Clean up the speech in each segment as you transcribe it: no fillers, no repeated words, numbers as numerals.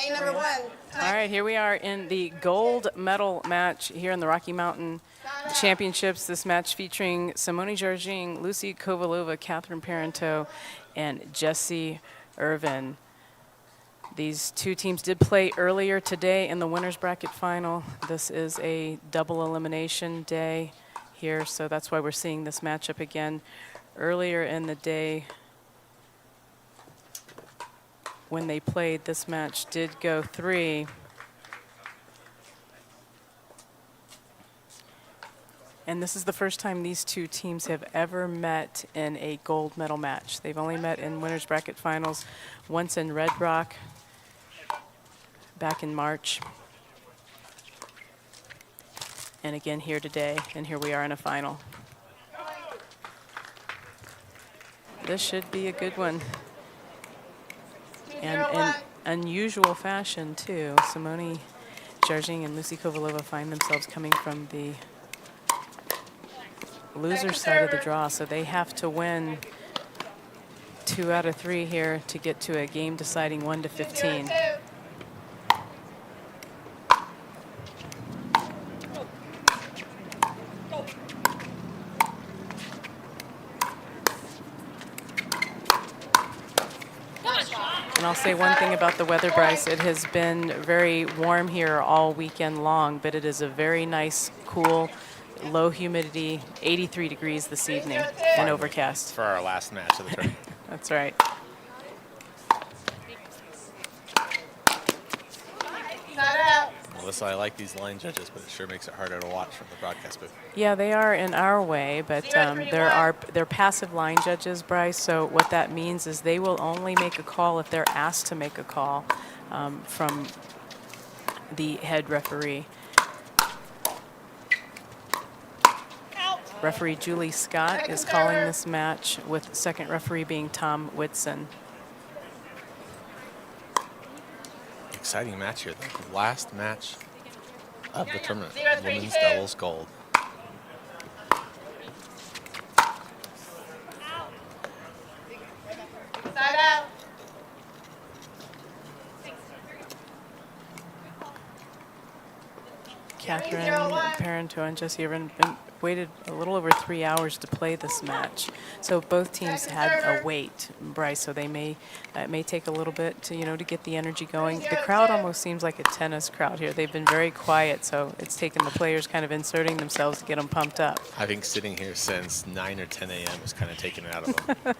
Game number 1. All right, here we are in the gold medal match here in the Rocky Mountain Championships. This match featuring Simone Jardim, Lucy Kovalova, Parenteau, and Jessie, Irvine. These two teams did play earlier today in the winner's bracket final. This is a double elimination day here, so that's why we're seeing this matchup again. Earlier in the day, when they played, this match did go 3. And this is the first time these two teams have ever met in a gold medal match. They've only met in winner's bracket finals once in Red Rock back in March. And again here today, and here we are in a final. This should be a good one. And in unusual fashion, too. Simone Jardim and Lucy Kovalova find themselves coming from the loser side of the draw, so they have to win 2 out of 3 here to get to a game deciding 1-15. And I'll say one thing about the weather, Bryce. It has been very warm here all weekend long, but it is a very nice, cool, low humidity, 83 degrees this evening and overcast. For our last match of the tournament. That's right. Melissa, I like these line judges, but it sure makes it harder to watch from the broadcast booth. Yeah, they are in our way, but they're passive line judges, Bryce. So what that means is they will only make a call if they're asked to make a call from the head referee. Referee Julie Scott is calling this match, with second referee being Tom Whitson. Exciting match here, the last match of the tournament, women's doubles gold. Side out. Parenteau and Jessie Irvine waited a little over 3 hours to play this match. So both teams had a wait, Bryce. So they may it may take a little bit to to get the energy going. The crowd almost seems like a tennis crowd here. They've been very quiet, so it's taken the players kind of inserting themselves to get them pumped up. I think sitting here since 9 or 10 a.m. is kind of taking it out of them.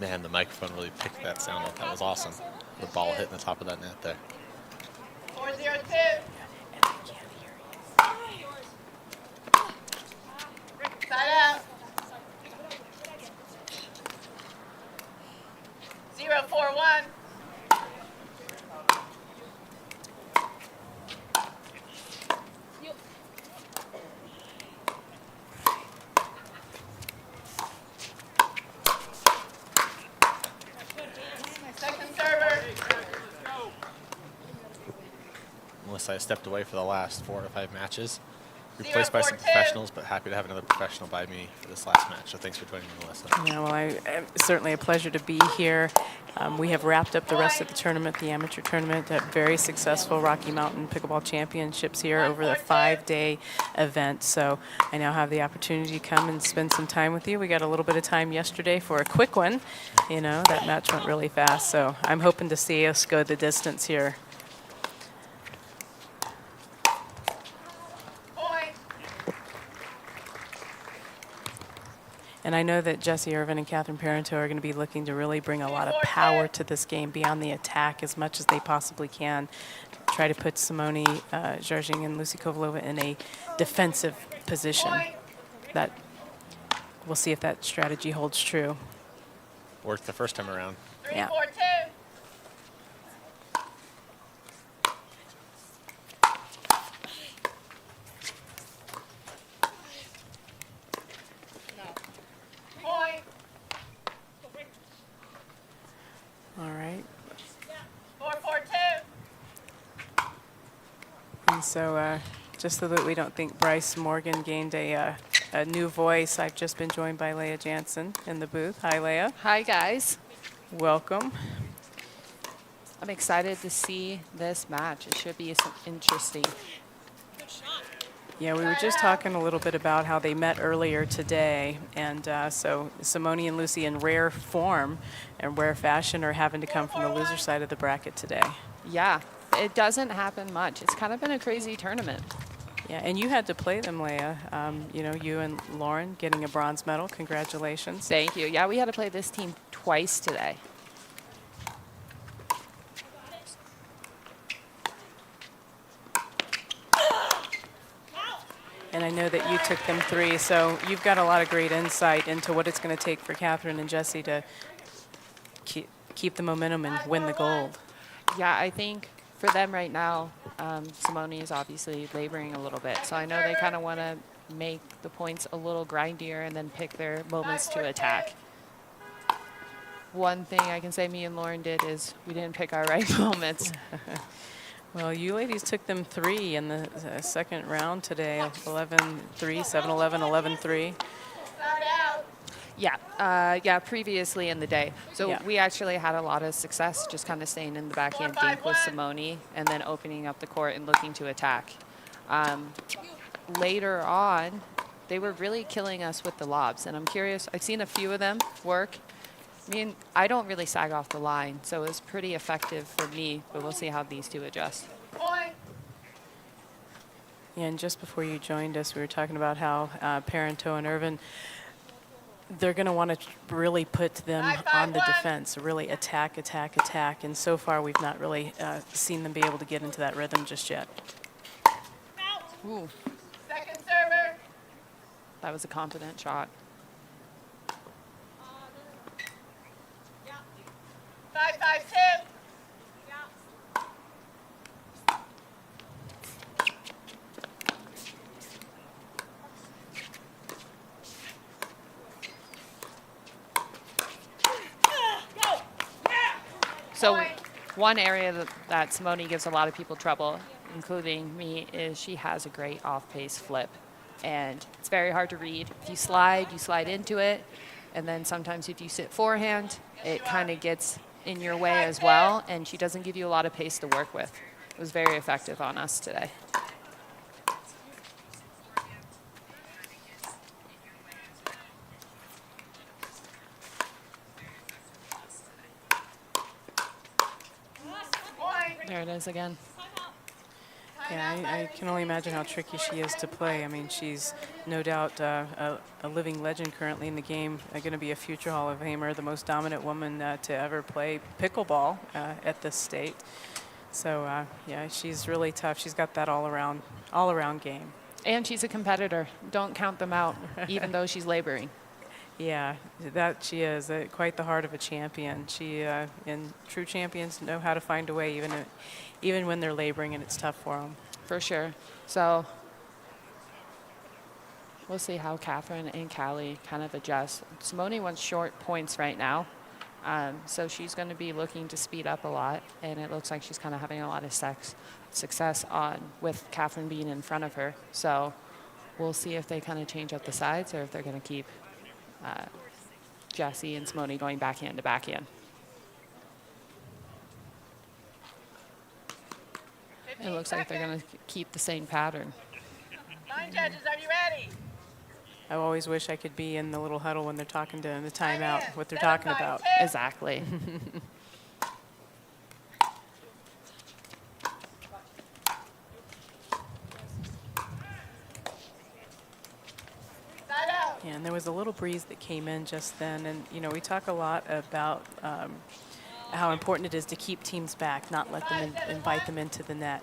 Man, the microphone really picked that sound up. That was awesome. The ball hitting the top of that net there. 4-0-2. Side out. 0-4-1. I stepped away for the last 4 or 5 matches, replaced by some professionals, but happy to have another professional by me for this last match. So thanks for joining me, Melissa. Yeah, well, certainly a pleasure to be here. We have wrapped up the rest of the tournament, the amateur tournament, at very successful Rocky Mountain Pickleball Championships here over the 5-day event. So I now have the opportunity to come and spend some time with you. We got a little bit of time yesterday for a quick one. That match went really fast. So I'm hoping to see us go the distance here. And I know that Jessie Irvine and Parenteau are going to be looking to really bring a lot of power to this game, be on the attack as much as they possibly can. Try to put Simone Jardim and Lucy Kovalova in a defensive position. That we'll see if that strategy holds true. Worked the first time around. Yeah. 3-4-2. All right. 4-4-2. And so just so that we don't think Bryce Morgan gained a a new voice. I've just been joined by Leah Jansen in the booth. Hi, Leah. Hi, guys. Welcome. I'm excited to see this match. It should be interesting. Yeah, we were just talking a little bit about how they met earlier today, and so Simone and Lucy in rare form and rare fashion are having to come from the loser side of the bracket today. Yeah, it doesn't happen much. It's kind of been a crazy tournament. Yeah, and you had to play them, Leah. You know, you and Lauren getting a bronze medal. Congratulations. Thank you. Yeah, we had to play this team twice today. And I know that you took them 3, so you've got a lot of great insight into what it's going to take for Catherine and Jessie to keep the momentum and win the gold. Yeah, I think for them right now, Simone is obviously laboring a little bit. So I know they kind of want to make the points a little grindier and then pick their moments to attack. One thing I can say me and Lauren did is we didn't pick our right moments. Well, you ladies took them 3 in the second round today, 11-3, 7-11, 11-3. Yeah, previously in the day. So Yeah. we actually had a lot of success just kind of staying in the backhand dink with Simone and then opening up the court and looking to attack. Later on, they were really killing us with the lobs. And I'm curious, I've seen a few of them work. I don't really sag off the line, so it was pretty effective for me, but we'll see how these two adjust. Yeah, and just before you joined us, we were talking about how Parenteau and Irvine, they're going to want to really put them on the defense, really attack, attack, attack. And so far, we've not really seen them be able to get into that rhythm just yet. Ooh, Second server. that was a confident shot. 5-5-2. So one area that Simone gives a lot of people trouble, including me, is she has a great off-pace flip. And it's very hard to read. If you slide into it. And then sometimes if you sit forehand, it kind of gets in your way as well. And she doesn't give you a lot of pace to work with. It was very effective on us today. There it is again. Yeah, I can only imagine how tricky she is to play. I mean, she's no doubt a living legend currently in the game, going to be a future Hall of Famer, the most dominant woman to ever play pickleball at this state. So, yeah, she's really tough. She's got that all-around game. And she's a competitor. Don't count them out, even though she's laboring. Yeah, that she is quite the heart of a champion. She and true champions know how to find a way, even when they're laboring and it's tough for them. For sure. So we'll see how Catherine and Callie kind of adjust. Simone wants short points right now, so she's going to be looking to speed up a lot, and it looks like she's kind of having a lot of success with Catherine being in front of her. So we'll see if they kind of change up the sides or if they're going to keep Jessie and Simone going backhand to backhand. It looks like they're going to keep the same pattern. 9 judges, are you ready? I always wish I could be in the little huddle when they're talking to in the timeout, what they're talking about. Exactly. Yeah, and there was a little breeze that came in just then. And, you know, we talk a lot about how important it is to keep teams back, not let them invite them into the net.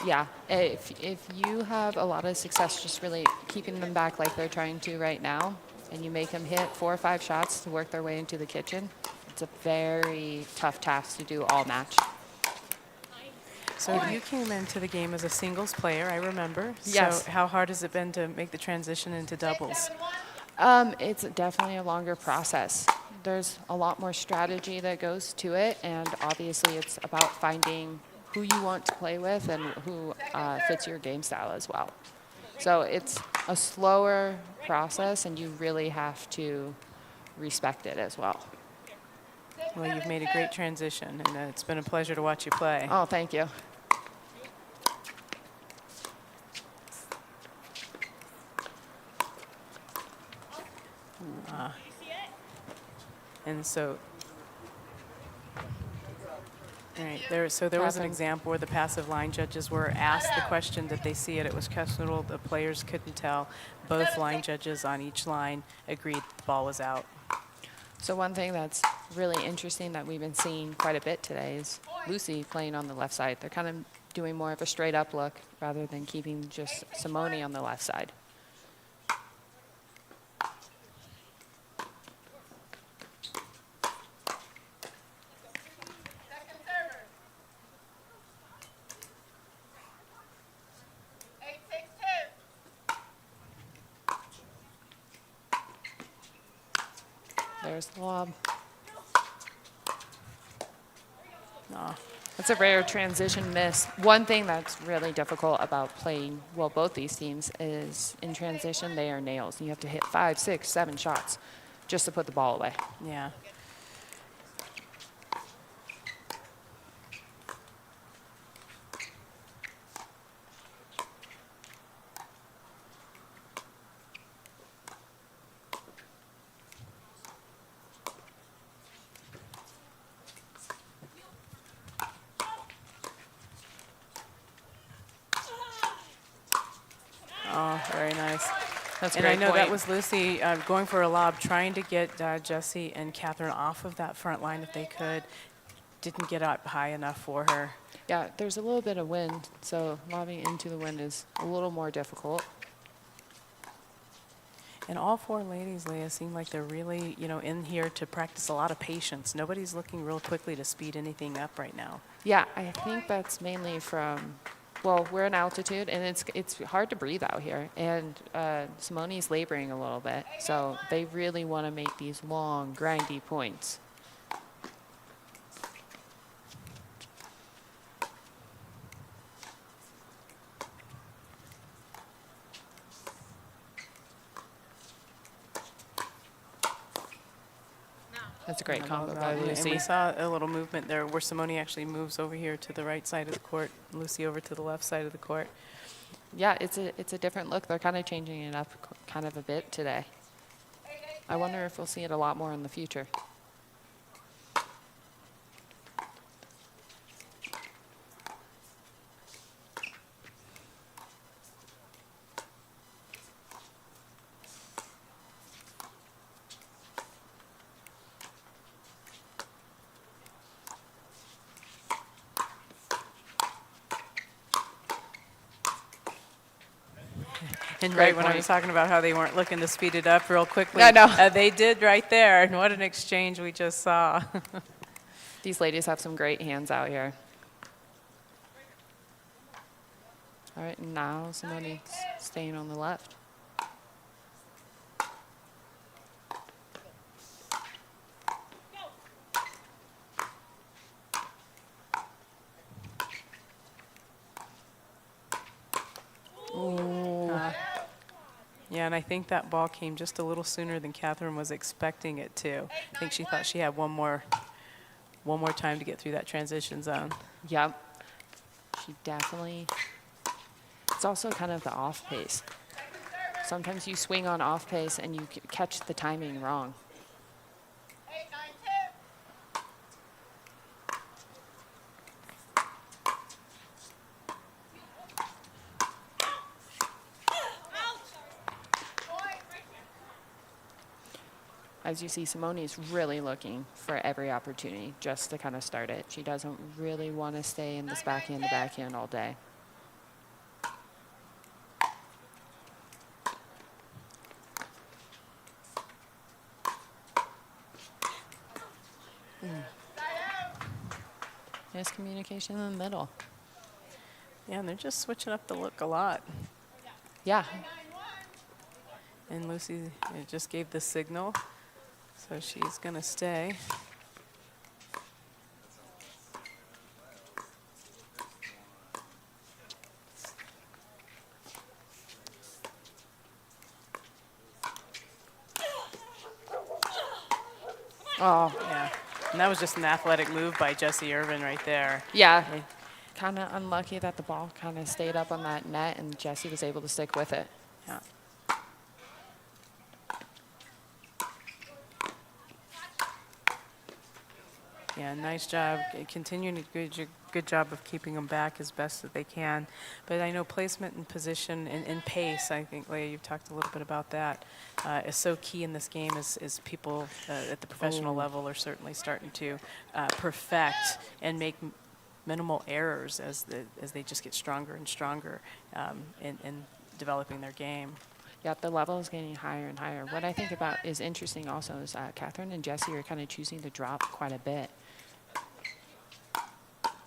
Yeah, if you have a lot of success just really keeping them back like they're trying to right now, and you make them hit 4 or 5 shots to work their way into the kitchen, it's a very tough task to do all match. So you came into the game as a singles player, I remember. Yes. So how hard has it been to make the transition into doubles? It's definitely a longer process. There's a lot more strategy that goes to it, and obviously it's about finding who you want to play with and who fits your game style as well. So it's a slower process, and you really have to respect it as well. Well, you've made a great transition, and it's been a pleasure to watch you play. Oh, thank you. And so, all right, there was an Catherine. example where the passive line judges were asked the question that they see it. It was questionable. The players couldn't tell. Both line judges on each line agreed the ball was out. So one thing that's really interesting that we've been seeing quite a bit today is Lucy playing on the left side. They're kind of doing more of a straight up look rather than keeping just Simone on the left side. Second server. 8-6-2. There's the lob. Aw. That's a rare transition miss. One thing that's really difficult about playing, well, both these teams is in transition, they are nails. You have to hit 5, 6, 7 shots just to put the ball away. Yeah. Oh, very nice. That's a And I great know that point. was Lucy going for a lob, trying to get Jessie and Catherine off of that front line if they could. Didn't get up high enough for her. Yeah, there's a little bit of wind, so lobbing into the wind is a little more difficult. And all four ladies, Leah, seem like they're really, in here to practice a lot of patience. Nobody's looking real quickly to speed anything up right now. Yeah, I think that's mainly from, well, we're in altitude, and it's hard to breathe out here. And Simone's laboring a little bit, so they really want to make these long, grindy points. That's a great combo by And we Lucy. saw a little movement there where Simone actually moves over here to the right side of the court, Lucy over to the left side of the court. Yeah, it's a different look. They're kind of changing it up kind of a bit today. I wonder if we'll see it a lot more in the future. And Great right when I point. was talking about how they weren't looking to speed it up real quickly, I know. They did right there. And what an exchange we just saw. These ladies have some great hands out here. All right, and now Simone's staying on the left. Yeah, and I think that ball came just a little sooner than Catherine was expecting it to. I think she thought she had one more time to get through that transition zone. Yep. She definitely, it's also kind of the off pace. Sometimes you swing on off pace and you catch the timing wrong. 8-9-2. As you see, Simone's really looking for every opportunity just to kind of start it. She doesn't really want to stay in this backhand to backhand all day. Miscommunication in the middle. Yeah, and they're just switching up the look a lot. Yeah, And Lucy just gave the signal, so she's going to stay. Oh, Yeah. And that was just an athletic move by Jessie Irvine right there. yeah. Kind of unlucky that the ball kind of stayed up on that net and Jessie was able to stick with it. Yeah. Yeah, nice job. Continuing a good job of keeping them back as best that they can. But I know placement and position and pace, I think, Leah, you've talked a little bit about that, is so key in this game as people at the professional level are certainly starting to perfect and make minimal errors as they just get stronger and stronger in developing their game. Yep, the level is getting higher and higher. What I think about is interesting also is Catherine and Jessie are kind of choosing to drop quite a bit.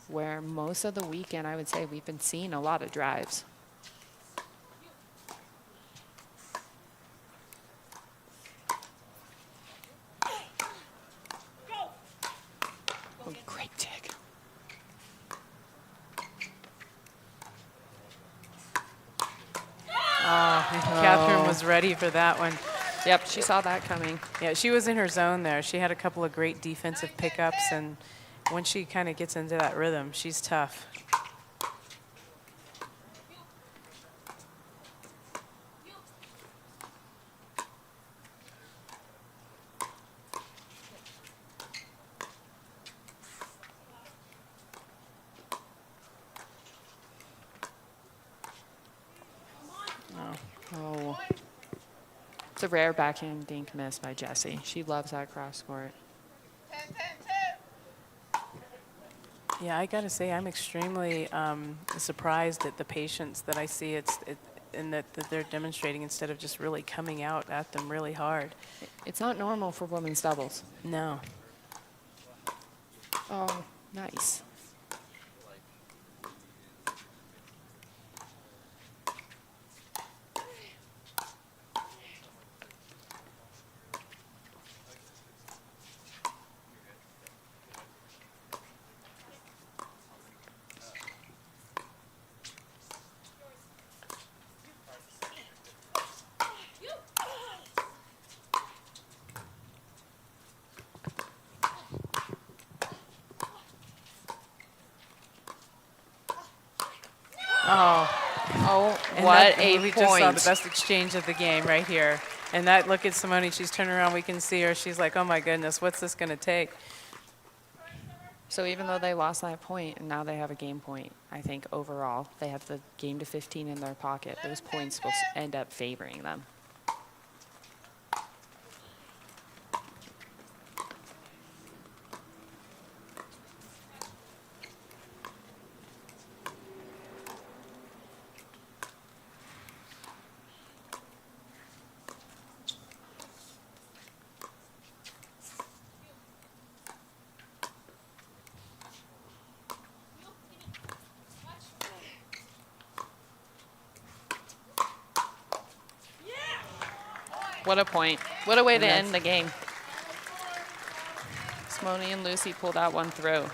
Where most of the weekend, I would say, we've been seeing a lot of drives. Oh, great dig. Catherine was ready for that one. Yep, she saw that coming. Yeah, she was in her zone there. She had a couple of great defensive pickups, and once she kind of gets into that rhythm, she's tough. Oh. It's a rare backhand dink miss by Jessie. She loves that cross court. 10-10-2. Yeah, I got to say, I'm extremely surprised at the patience that I see and that they're demonstrating instead of just really coming out at them really hard. It's not normal for women's doubles. No. Oh, nice. Oh, And what that- a we point. just saw the best exchange of the game right here. And that look at Simone, she's turning around, we can see her. She's like, oh my goodness, what's this going to take? So even though they lost that point and now they have a game point, I think overall they have the game to 15 in their pocket. Those points will end up favoring them. What a point. What a way to end the game. Simone and Lucy pulled that one through.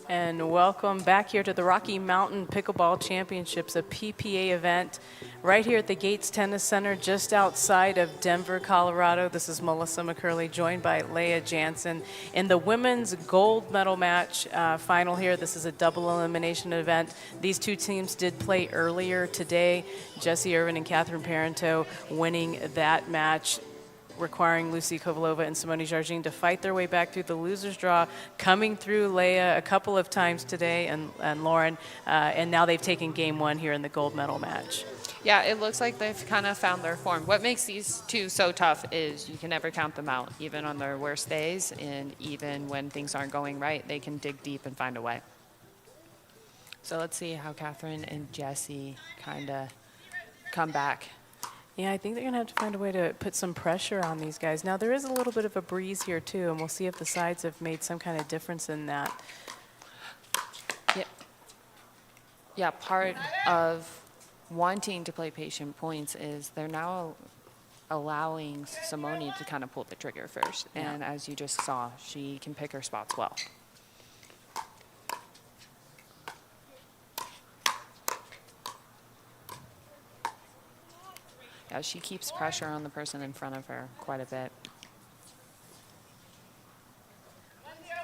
And welcome back here to the Rocky Mountain Pickleball Championships, a PPA event right here at the Gates Tennis Center just outside of Denver, Colorado. This is Melissa McCurley, joined by Leah Jansen in the women's gold medal match final here. This is a double elimination event. These two teams did play earlier today. Jessie Irvine and Catherine Parenteau winning that match, requiring Lucy Kovalova and Simone Jardim to fight their way back through the loser's draw, coming through Leah a couple of times today and Lauren, and now they've taken game one here in the gold medal match. Yeah, it looks like they've kind of found their form. What makes these two so tough is you can never count them out, even on their worst days, and even when things aren't going right, they can dig deep and find a way. So let's see how Catherine and Jessie kind of come back. Yeah, I think they're going to have to find a way to put some pressure on these guys. Now, there is a little bit of a breeze here, too, and we'll see if the sides have made some kind of difference in that. Yeah, part of wanting to play patient points is they're now allowing Simone to kind of pull the trigger first. And as you just saw, she can pick her spots well. Yeah, she keeps pressure on the person in front of her quite a bit. 1-0-1.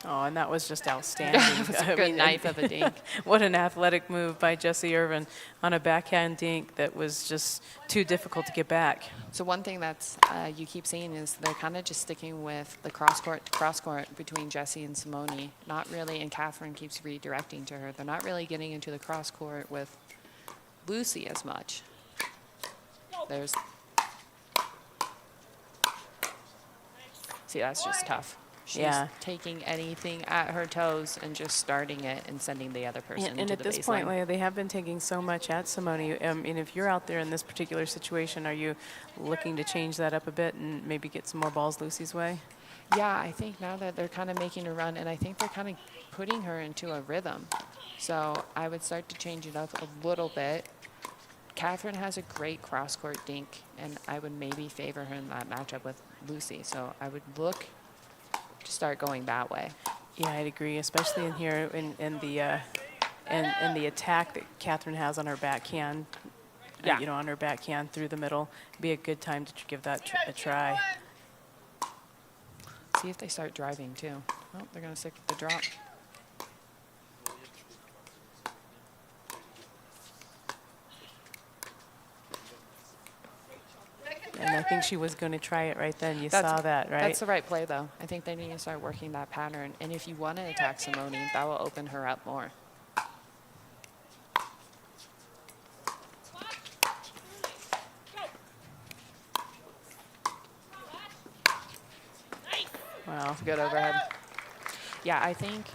Oh, and that was just outstanding. It was a good knife of a dink. What an athletic move by Jessie Irvine on a backhand dink that was just too difficult to get back. So one thing that's you keep seeing is they're kind of just sticking with the cross-court to cross-court between Jessie and Simone. Not really, and Catherine keeps redirecting to her. They're not really getting into the cross-court with Lucy as much. There's... See, that's just tough. She's taking anything at her toes and just starting it and sending the other person And to at the this baseline. point, Leah, they have been taking so much at Simone. And if you're out there in this particular situation, are you looking to change that up a bit and maybe get some more balls Lucy's way? Yeah, I think now that they're kind of making a run, and I think they're kind of putting her into a rhythm. So I would start to change it up a little bit. Catherine has a great cross-court dink, and I would maybe favor her in that matchup with Lucy. So I would look to start going that way. Yeah, I'd agree, especially in here in the attack that Catherine has on her backhand. Yeah. You know, on her backhand through the middle. Be a good time to give that a try. See if they start driving too. Oh, they're going to stick with the drop. And I think she was going to try it right then. You saw that, right? That's the right play, though. I think they need to start working that pattern. And if you want to attack Simone, that will open her up more. Wow. Good overhead. Yeah, I think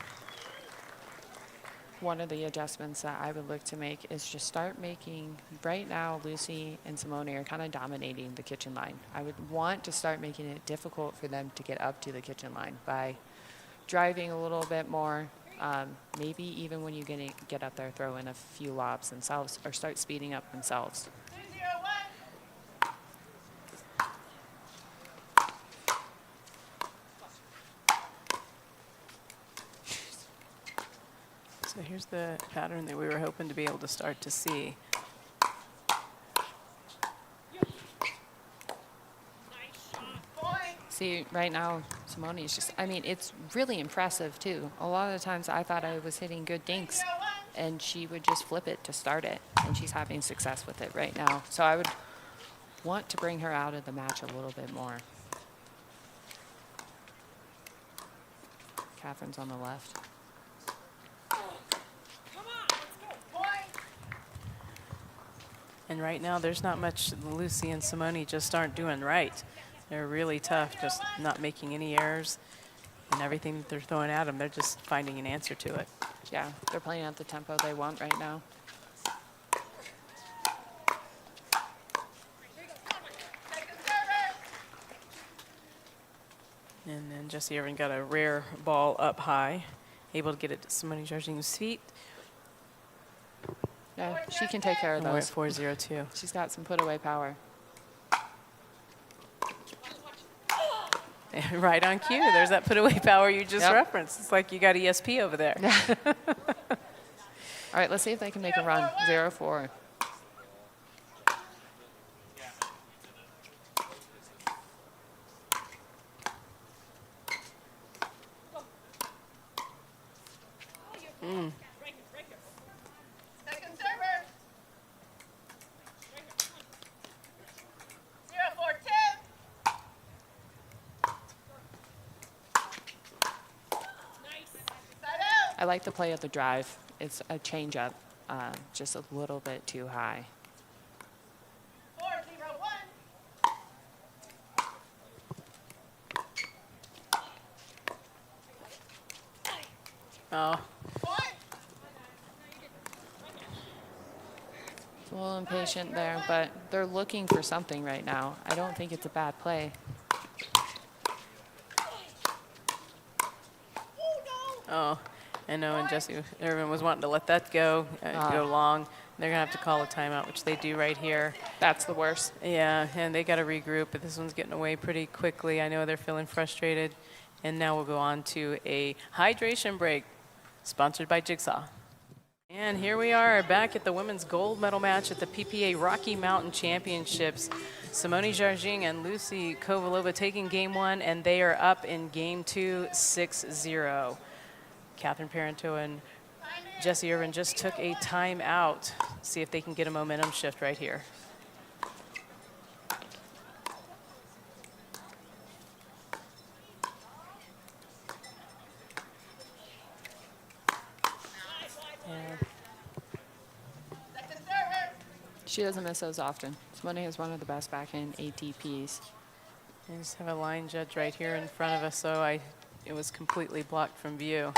one of the adjustments that I would look to make is just start making, right now Lucy and Simone are kind of dominating the kitchen line. I would want to start making it difficult for them to get up to the kitchen line by driving a little bit more. Maybe even when you get up there, throw in a few lobs themselves or start speeding up themselves. 2-0-1. So here's the pattern that we were hoping to be able to start to see. See, right now, Simone is just, I mean, it's really impressive, too. A lot of the times I thought I was hitting good dinks, and she would just flip it to start it, and she's having success with it right now. So I would want to bring her out of the match a little bit more. Catherine's on the left. And right now, there's not much Lucy and Simone just aren't doing right. They're really tough, just not making any errors. And everything that they're throwing at them, they're just finding an answer to it. Yeah, they're playing at the tempo they want right now. And then Jessie Irvine got a rare ball up high, able to get it to Simone Jardim's feet. Yeah, she can take care of And we're at those. 4-0-2. She's got some put-away power. Right on cue. There's that put-away power you just Yep. referenced. It's like you got ESP over there. All right, let's see if they can make a run. 0-4. Second server. 0-4-2. Side out. I like the play of the drive. It's a change-up, just a little bit too high. 4-0-1. Oh, Point. So little impatient there, but they're looking for something right now. I don't think it's a bad play. Oh, I know, and Jessie Irvine was wanting to let that go long. They're going to have to call a timeout, which they do right here. That's the worst. Yeah, and they got to regroup, but this one's getting away pretty quickly. I know they're feeling frustrated. And now we'll go on to a hydration break, sponsored by Jigsaw. And here we are back at the women's gold medal match at the PPA Rocky Mountain Championships. Simone Jardim and Lucy Kovalova taking game one, and they are up in game two, 6-0. Catherine Parenteau and Jessie Irvine just took a timeout. See if they can get a momentum shift right here. Second server. She doesn't miss those often. Simone has one of the best backhand ATPs. I just have a line judge right here in front of us, so it was completely blocked from view.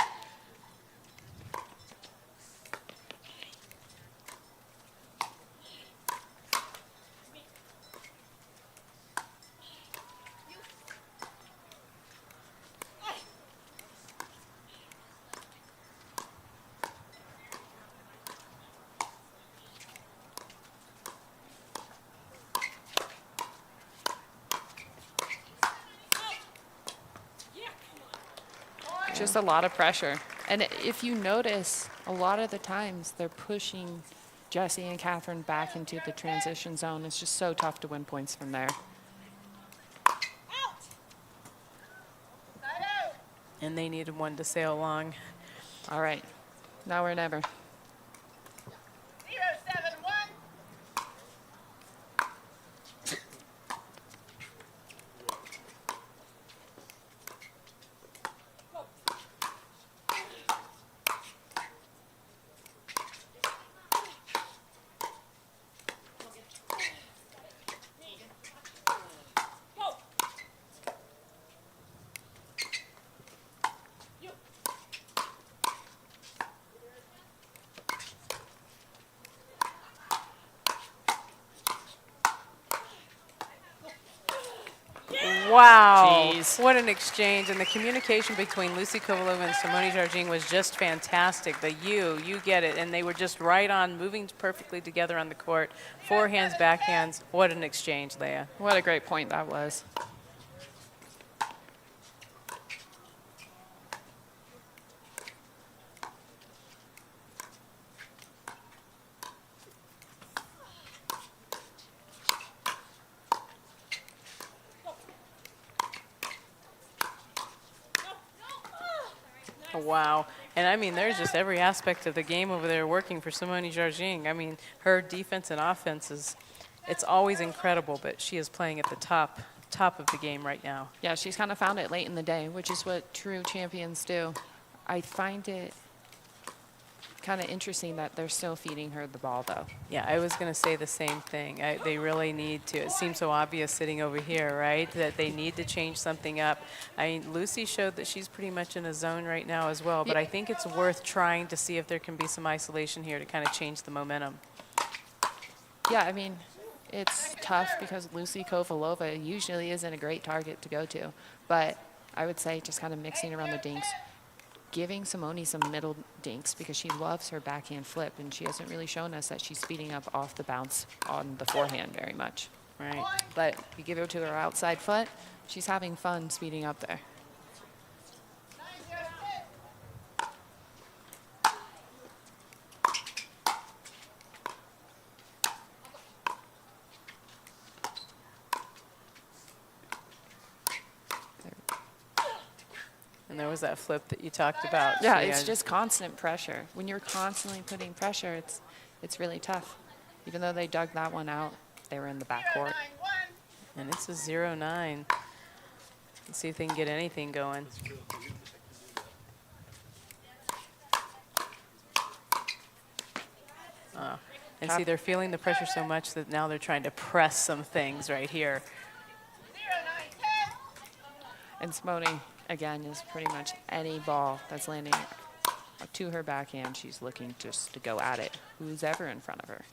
Just a lot of pressure. And if you notice, a lot of the times they're pushing Jessie and Catherine back into the transition zone. It's just so tough to win points from there. Out. Side out. And they needed one to sail along. All right, now or never. 0-7-1. Wow, Jeez. what an exchange. And the communication between Lucy Kovalova and Simone Jardim was just fantastic. The you get it. And they were just right on, moving perfectly together on the court. Forehands, backhands. What an exchange, Leah. What a great point that was. Wow. And I mean, there's just every aspect of the game over there working for Simone Jardim. I mean, her defense and offense it's always incredible, but she is playing at the top of the game right now. Yeah, she's kind of found it late in the day, which is what true champions do. I find it kind of interesting that they're still feeding her the ball, though. Yeah, I was going to say the same thing. They really need to. It seems so obvious sitting over here, right, that they need to change something up. I mean, Lucy showed that she's pretty much in a zone right now as well, but I think it's worth trying to see if there can be some isolation here to kind of change the momentum. Yeah, I mean, it's tough because Lucy Kovalova usually isn't a great target to go to, but I would say just kind of mixing around the dinks, giving Simone some middle dinks because she loves her backhand flip, and she hasn't really shown us that she's speeding up off the bounce on the forehand very much. Right. But you give her to her outside foot, she's having fun speeding up there. 9-0-6. And there was that flip that you talked about. Yeah, So, it's just constant pressure. When you're constantly putting pressure, it's really tough. Even though they dug that one out, they were in the backcourt. 0-9-1. And it's a 0-9. Let's see if they can get anything going. And see, they're feeling the pressure so much that now they're trying to press some things right here. 0-9-10. And Simone, again, is pretty much any ball that's landing to her backhand, she's looking just to go at it, who's ever in front of her.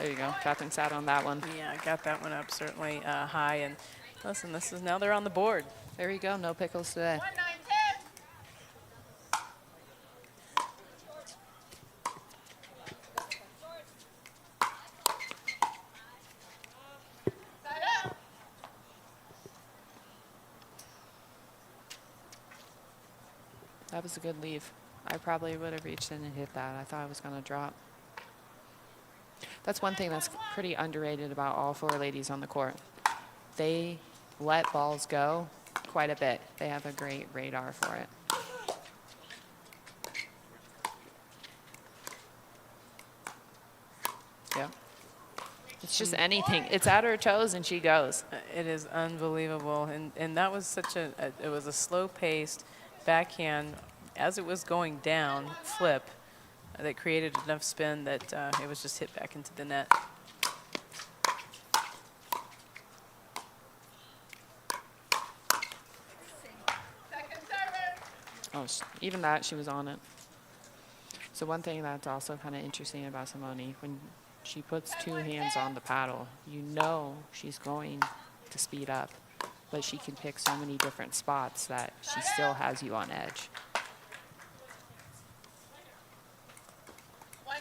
There you go. Catherine sat on that one. Yeah, got that one up certainly high. And listen, this is now they're on the board. There you go. No pickles today. 1-9-10. Side out. That was a good leave. I probably would have reached in and hit that. I thought I was going to drop. That's one thing that's pretty underrated about all four ladies on the court. They let balls go quite a bit. They have a great radar for it. Yeah. It's just anything. It's at her toes and she goes. It is unbelievable. And that was such it was a slow-paced backhand as it was going down flip that created enough spin that it was just hit back into the net. Second server. Oh, even that, she was on it. So one thing that's also kind of interesting about Simone, when she puts two hands on the paddle, you know she's going to speed up, but she can pick so many different spots that she still has you on edge. 1-10-1.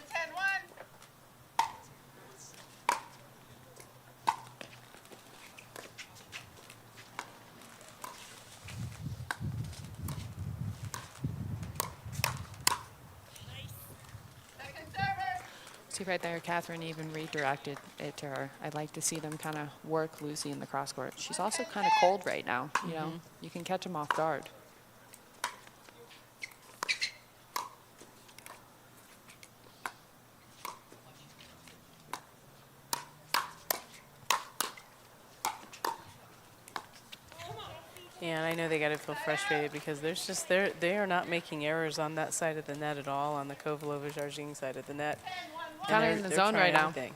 Second server. See right there, Catherine even redirected it to her. I'd like to see them kind of work Lucy in the cross court. She's also kind of cold right now, you know. You can catch them off guard. And I know they got to feel frustrated because there's just they are not making errors on that side of the net at all, on the Kovalova Jardim side of the net. Kind of And in the they're zone right trying now. everything.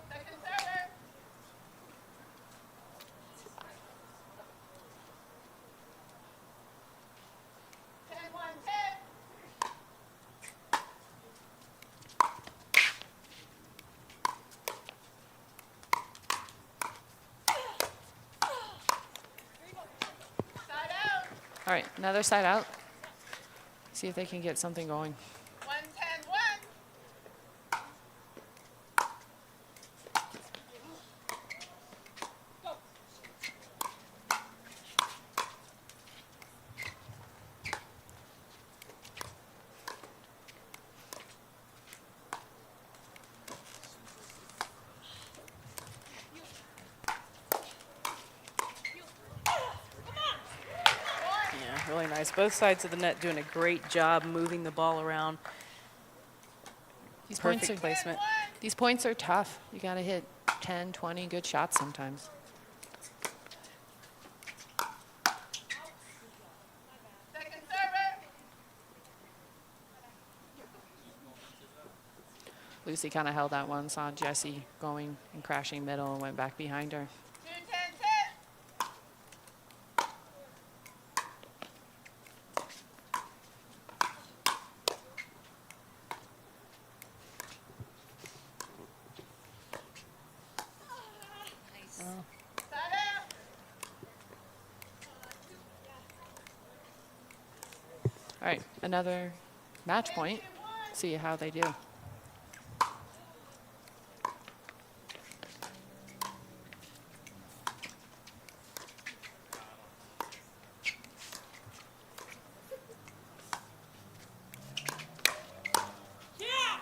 Second server. Ten, 1-10. Side out. All right, another side out. See if they can get something going. 1-10-1. Yeah, really nice. Both sides of the net doing a great job moving the ball around. These Perfect placement. These points are tough. You got to hit 10, 20 good shots sometimes. Second server. Lucy kind of held that one, saw Jessie going and crashing middle and went back behind her. 2-10-10. Side out. All right, another match point. See how they do.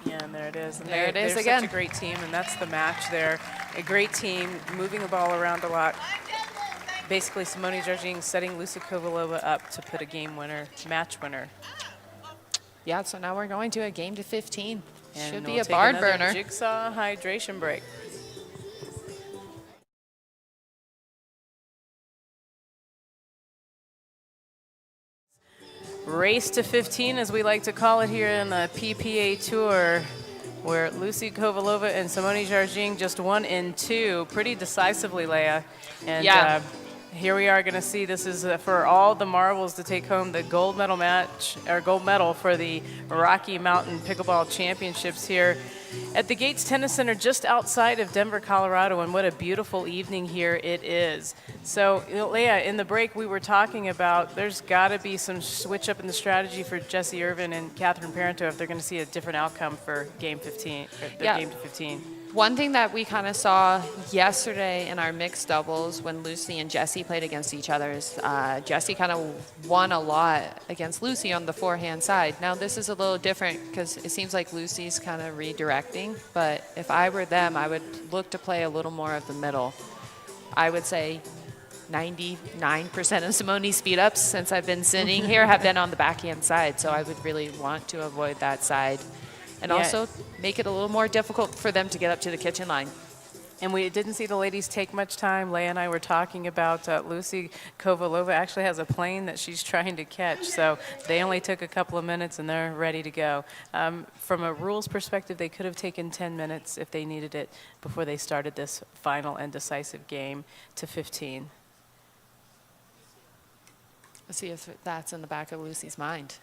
Yeah, and there it is. And There it is they're again. Such a great team, and that's the match there. A great team, moving the ball around a lot. Basically, Simone Jardim setting Lucy Kovalova up to put a game winner, match winner. Yeah, so now we're going to a game to 15. And Should we'll be a take barn another burner. Jigsaw hydration break. Race to 15, as we like to call it here in the PPA Tour. where Lucy Kovalova and Simone Jardim just 1 and 2 pretty decisively, Leah. And Yeah. here we are going to see this is for all the marbles to take home the gold medal match, or gold medal for the Rocky Mountain Pickleball Championships here at the Gates Tennis Center just outside of Denver, Colorado. And what a beautiful evening here it is. So, Leah, in the break we were talking about there's got to be some switch up in the strategy for Jessie Irvine and Catherine Parenteau if they're going to see a different outcome for game 15, or their game to 15. One thing that we kind of saw yesterday in our mixed doubles when Lucy and Jessie played against each other is Jessie kind of won a lot against Lucy on the forehand side. Now this is a little different because it seems like Lucy's kind of redirecting, but if I were them, I would look to play a little more of the middle. I would say 99% of Simone's speed ups since I've been sitting here have been on the backhand side, so I would really want to avoid that side. And also make it a little more difficult for them to get up to the kitchen line. And we didn't see the ladies take much time. Leah and I were talking about Lucy Kovalova actually has a plane that she's trying to catch. So they only took a couple of minutes and they're ready to go. From a rules perspective, they could have taken 10 minutes if they needed it before they started this final and decisive game to 15. Let's see if that's in the back of Lucy's mind.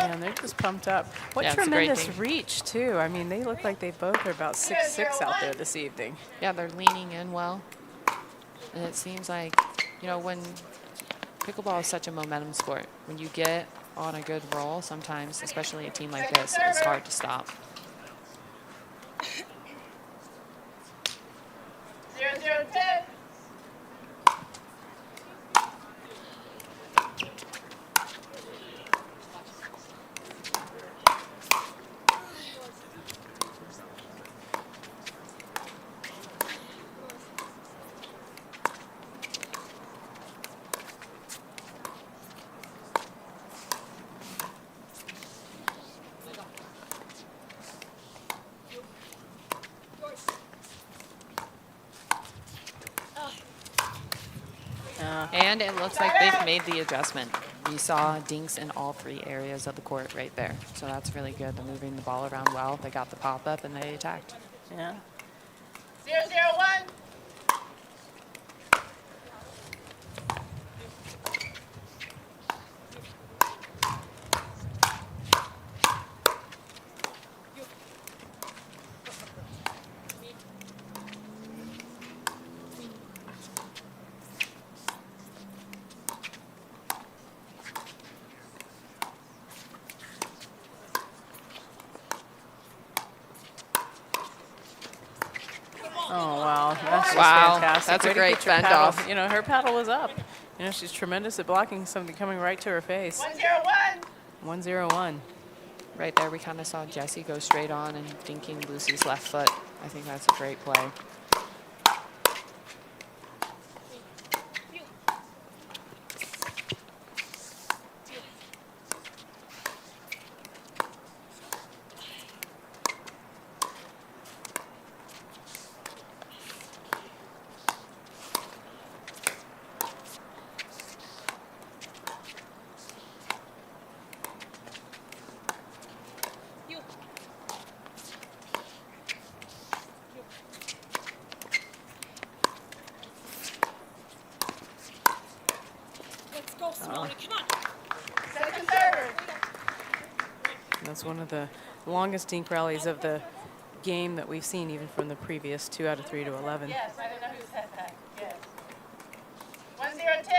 And they're just pumped up. What tremendous reach, too. I mean, they look like they both are about 6'6" out there this evening. Yeah, they're leaning in well. And it seems like, you know, when pickleball is such a momentum sport, when you get on a good roll, sometimes, especially a team like this, it's hard to stop. 0-0-10. And it looks like they've made the adjustment. We saw dinks in all 3 areas of the court right there. So that's really good. They're moving the ball around well. They got the pop-up and they attacked. Yeah. 0-0-1. Oh, wow. That's just Wow, fantastic. that's a Way to great get your fend paddle. off. You know, her paddle was up. You know, she's tremendous at blocking something coming right to her face. 1-0-1. 1-0-1. Right there, we kind of saw Jessie go straight on and dinking Lucy's left foot. I think that's a great play. Second server. That's one of the longest dink rallies of the game that we've seen, even from the previous 2 out of 3 to 11. Yes, I don't know who said that. Yes. 1-0-2.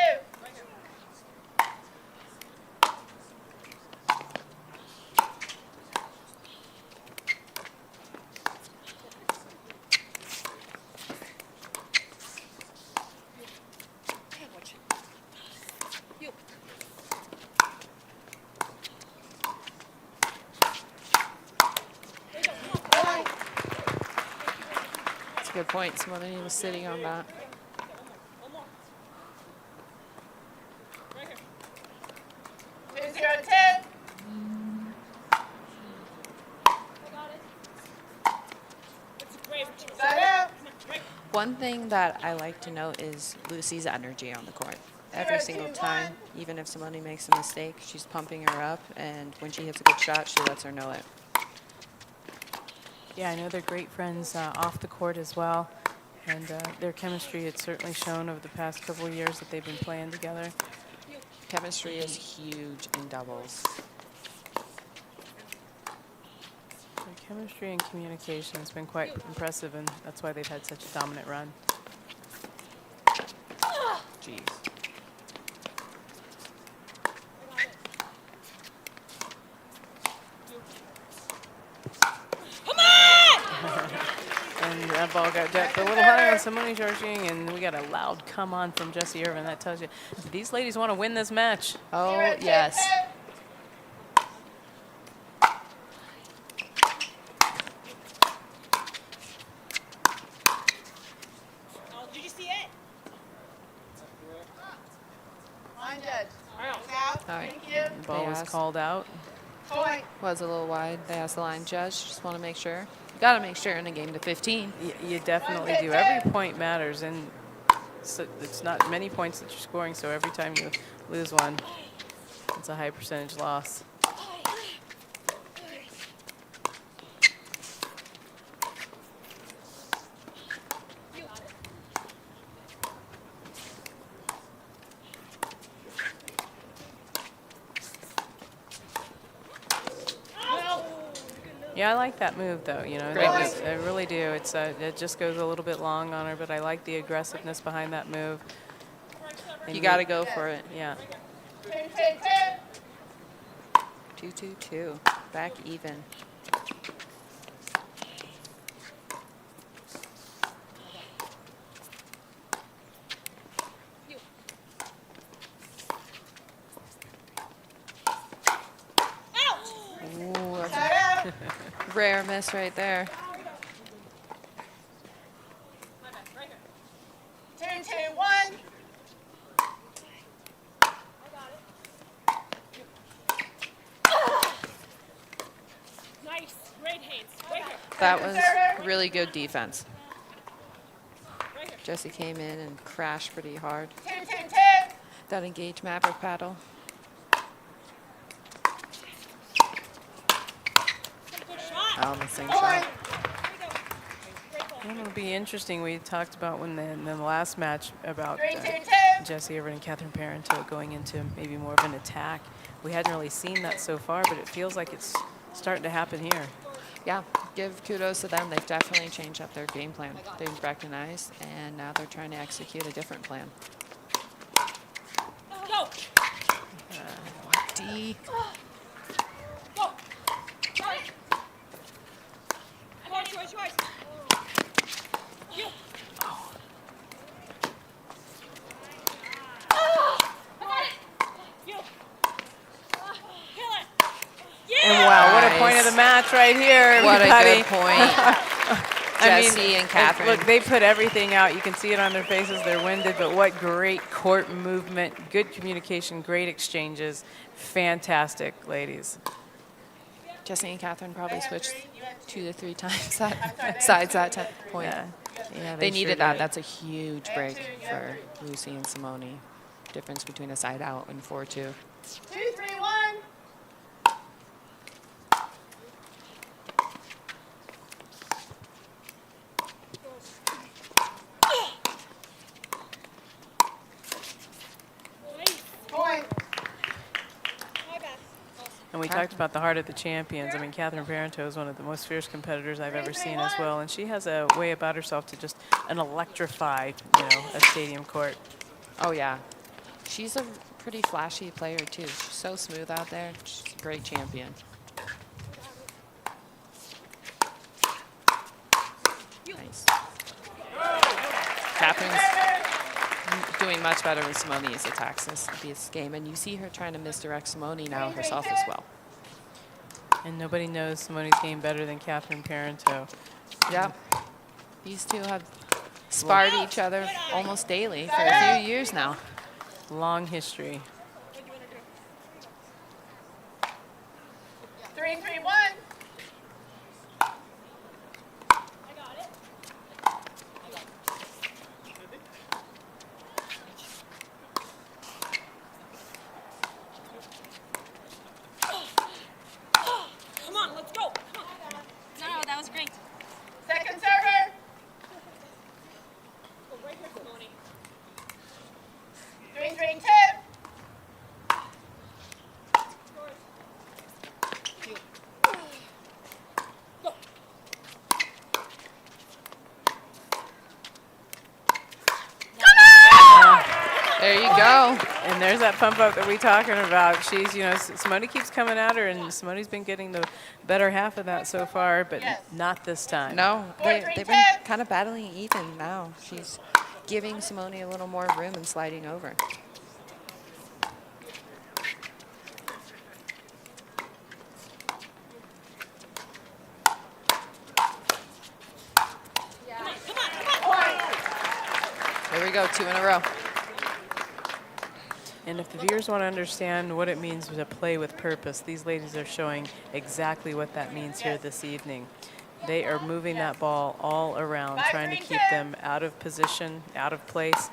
That's a good point. Simone was sitting on that. One thing that I like to note is Lucy's energy on the court. Every single time, even if Simone makes a mistake, she's pumping her up, and when she hits a good shot, she lets her know it. Yeah, I know they're great friends off the court as well. And their chemistry, it's certainly shown over the past couple of years that they've been playing together. Chemistry is huge in doubles. Their chemistry and communication has been quite impressive, and that's why they've had such a dominant run. Jeez. And that ball got jacked a little high on Simone Jardim, and we got a loud come on from Jessie Irvine. That tells you these ladies want to win this match. Oh, yes. Did you see it? Line judge. Out. All right. Thank you. The ball was asked. called out. Point. Was a little wide. They asked the line judge. Just want to make sure. You got to make sure in a game to 15. You definitely do. Every point matters, and so it's not many points that you're scoring, so every time you lose one, it's a high percentage loss. Yeah, I like that move, though. You know, Great I really do. It's it just goes a little bit long on her, but I like the aggressiveness behind that move. And You got to go for it. Yeah. 2-2-2. Back even. Ooh, that's a rare miss right there. 2-2-1. Nice. Great hands. Right here. That was really good defense. Jessie came in and crashed pretty hard. 2-2-2. That engage map or paddle. Good shot. Oh, missing shot. Well, it'll be interesting. We talked about when in the last match about 3-2-2. Jessie Irvine and Catherine Parenteau going into maybe more of an attack. We hadn't really seen that so far, but it feels like it's starting to happen here. Yeah, give kudos to them. They've definitely changed up their game plan. They've recognized, and now they're trying to execute a different plan. Go. D. Go. Got it. Come on, yours. You. I got it. You. Kill it. Yeah. And wow, what a Nice. point of the match right here. What a everybody. good point. Jessie and Catherine. Look, they put everything out. You can see it on their faces. They're winded, but what great court movement, good communication, great exchanges. Fantastic, ladies. Jessie and Catherine probably switched 2 to 3 times sides that point. Yeah. Yeah, They sure needed that. did. That's a huge break for Lucy and Simone. Difference between a side out and 4-2. 2-3-1. Point. And we talked about the heart of the champions. I mean, Catherine Parenteau is one of the most fierce competitors I've ever seen as well, and she has a way about herself to just electrify, a stadium court. Oh, yeah. She's a pretty flashy player, too. She's so smooth out there. She's a great champion. Nice. Catherine's doing much better with Simone's attacks this game, and you see her trying to misdirect Simone now herself as well. And nobody knows Simone's game better than Catherine Parenteau. Yep. These two have sparred each other almost daily for a few years now. Long history. 3-3-1. go. And there's that pump up that we're talking about. She's, you know, Simone keeps coming at her, and Simone's been getting the better half of that so far, but not this time. No, they've been kind of battling even now. She's giving Simone a little more room and sliding over. There we go, 2 in a row. And if the viewers want to understand what it means to play with purpose, these ladies are showing exactly what that means here this evening. They are moving that ball all around, trying to keep them out of position, out of place,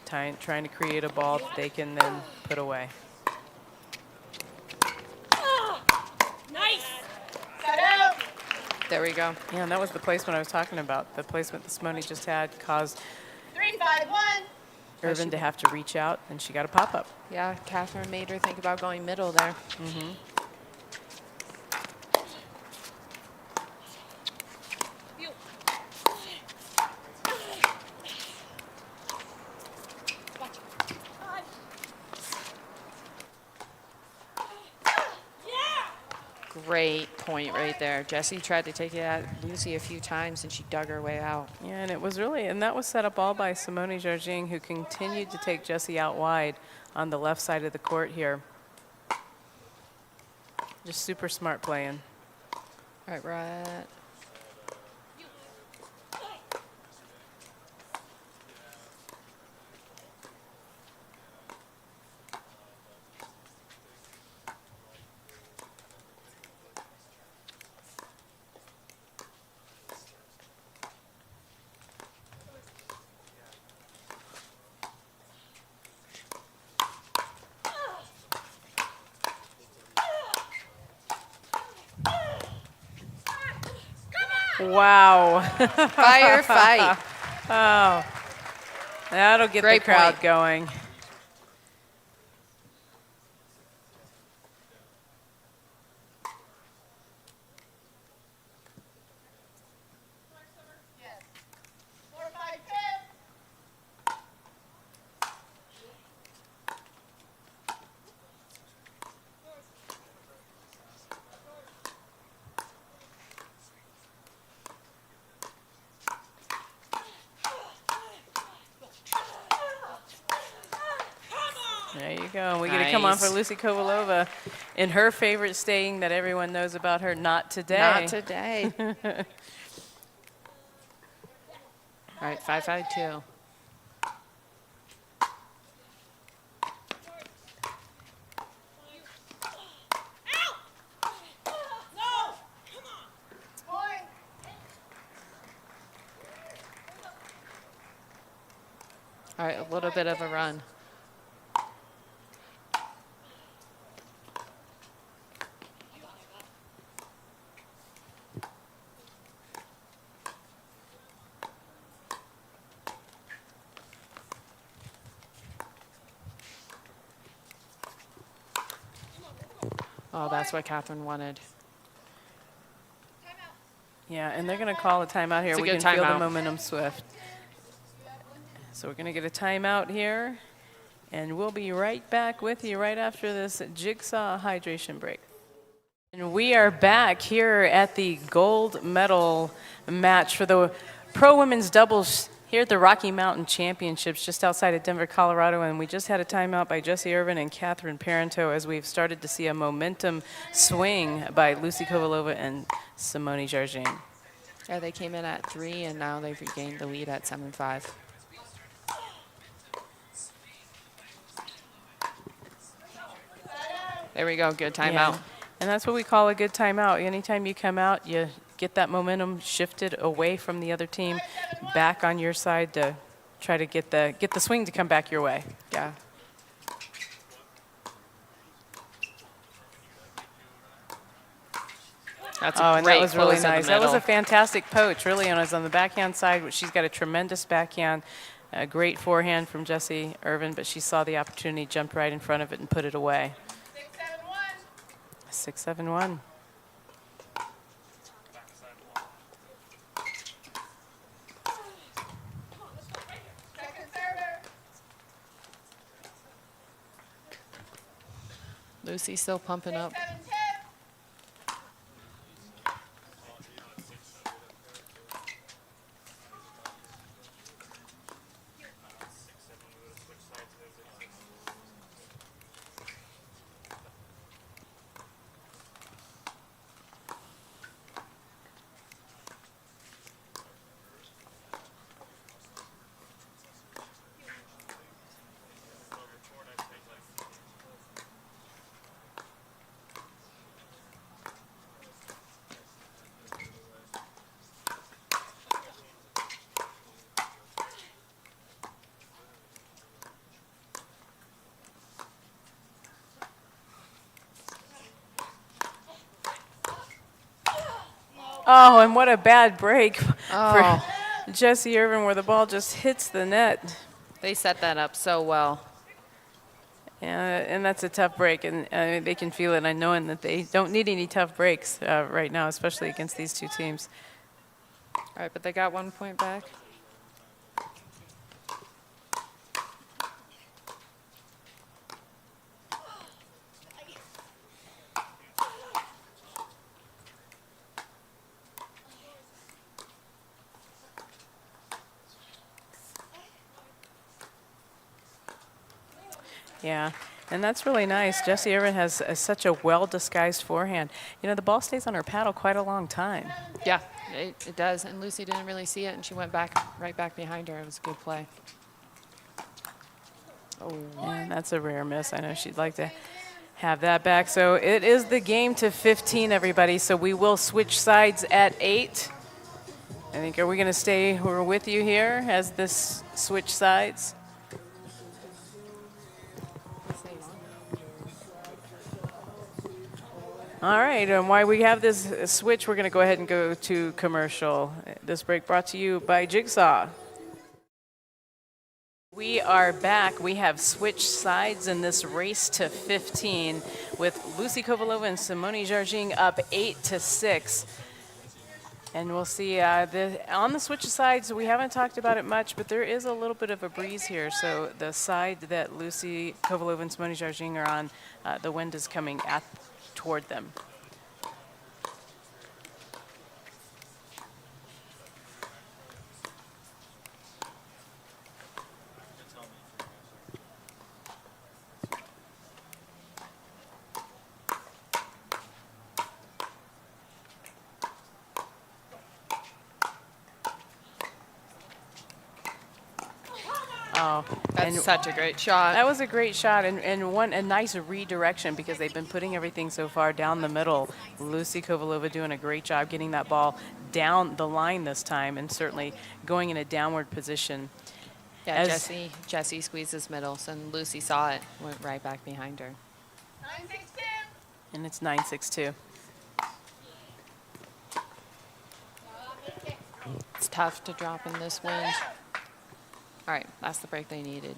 trying to create a ball that they can then put away. Nice. There we go. Yeah, and that was the placement I was talking about. The placement that Simone just had caused 3-5-1. Irvine to have to reach out, and she got a pop-up. Yeah, Catherine made her think about going middle there. Great point right there. Jessie tried to take it at Lucy a few times, and she dug her way out. Yeah, and it was really, and that was set up all by Simone Jardim, who continued to take Jessie out wide on the left side of the court here. Just super smart playing. All right, we're at Wow. fire fight. Oh, that'll get Great the crowd point. going. There you go. We get to come on for Nice. Lucy Kovalova in her favorite staying that everyone knows about her. Not today. Not today. All right, 5-5-2. All right, a little bit of a run. Oh, that's what Catherine wanted. Yeah, and they're going to call a timeout here. It's a We good can feel the timeout. momentum swift. So we're going to get a timeout here, and we'll be right back with you right after this jigsaw hydration break. And we are back here at the gold medal match for the pro women's doubles here at the Rocky Mountain Championships just outside of Denver, Colorado. And we just had a timeout by Jessie Irvine and Catherine Parenteau as we've started to see a momentum swing by Lucy Kovalova and Simone Jardim. Yeah, they came in at 3, and now they've regained the lead at 7-5. There we go, good timeout. Yeah. And that's what we call a good timeout. Anytime you come out, you get that momentum shifted away from the other team, back on your side to try to get the swing to come back your way. Yeah. That's a And great that was really close in the nice. That was middle. a fantastic poach, really. And it was on the backhand side. She's got a tremendous backhand, a great forehand from Jessie Irvine, but she saw the opportunity, jumped right in front of it, and put it away. 6-7-1. Lucy's still pumping up. 7-10. Oh, and what a bad break Oh. for Jessie Irvine, where the ball just hits the net. They set that up so well. And that's a tough break, and they can feel it. I know that they don't need any tough breaks right now, especially against these two teams. All right, but they got 1 point back. Yeah, and that's really nice. Jessie Irvine has such a well-disguised forehand. You know, the ball stays on her paddle quite a long time. Yeah, it does. And Lucy didn't really see it, and she went right back behind her. It was a good play. Oh, And that's a rare miss. I know she'd like to have that back. So it is the game to 15, everybody. So we will switch sides at 8. I think, are we going to stay with you here as this switch sides? All right, and while we have this switch, we're going to go ahead and go to commercial. This break brought to you by Jigsaw. We are back. We have switched sides in this race to 15 with Lucy Kovalova and Simone Jardim up 8-6. And we'll see on the switch sides, we haven't talked about it much, but there is a little bit of a breeze here. So the side that Lucy Kovalova and Simone Jardim are on, the wind is coming toward them. Oh, that's such a great shot. That was a great shot, and a nice redirection because they've been putting everything so far down the middle. Lucy Kovalova doing a great job getting that ball down the line this time, and certainly going in a downward position. Yeah, Jessie squeezes middle, so Lucy saw it, went right back behind her. 9-6-2. And it's 9-6-2. It's tough to drop in this wind. All right, that's the break they needed.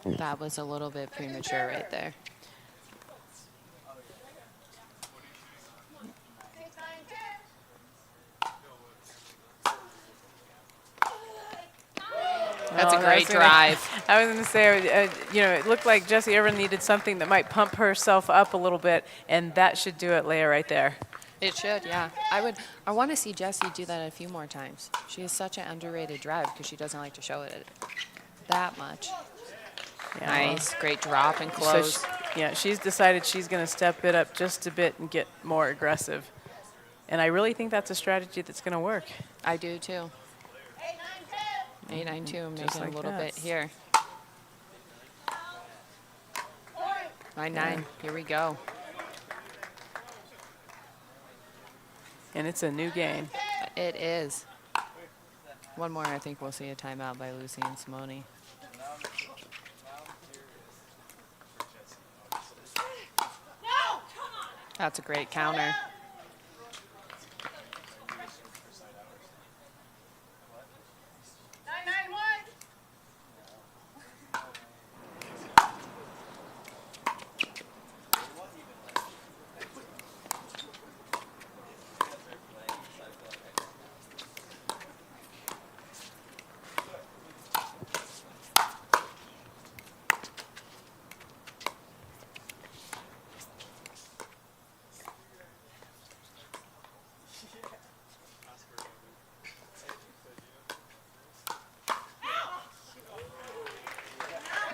6-9-1. That was a little bit premature right there. 6-9-2. That's a Oh, great drive. I was going to say, you know, it looked like Jessie Irvine needed something that might pump herself up a little bit, and that should do it, Leah, right there. It should, yeah. I want to see Jessie do that a few more times. She is such an underrated drive because she doesn't like to show it that much. Yeah. Nice, great drop and close. So she's decided she's going to step it up just a bit and get more aggressive. And I really think that's a strategy that's going to work. I do too. 8-9-2. 8-9-2, making Just like a little that. bit here. 9-9, here we go. And it's a new game. It is. One more, I think we'll see a timeout by Lucy and Simone. That's a great counter.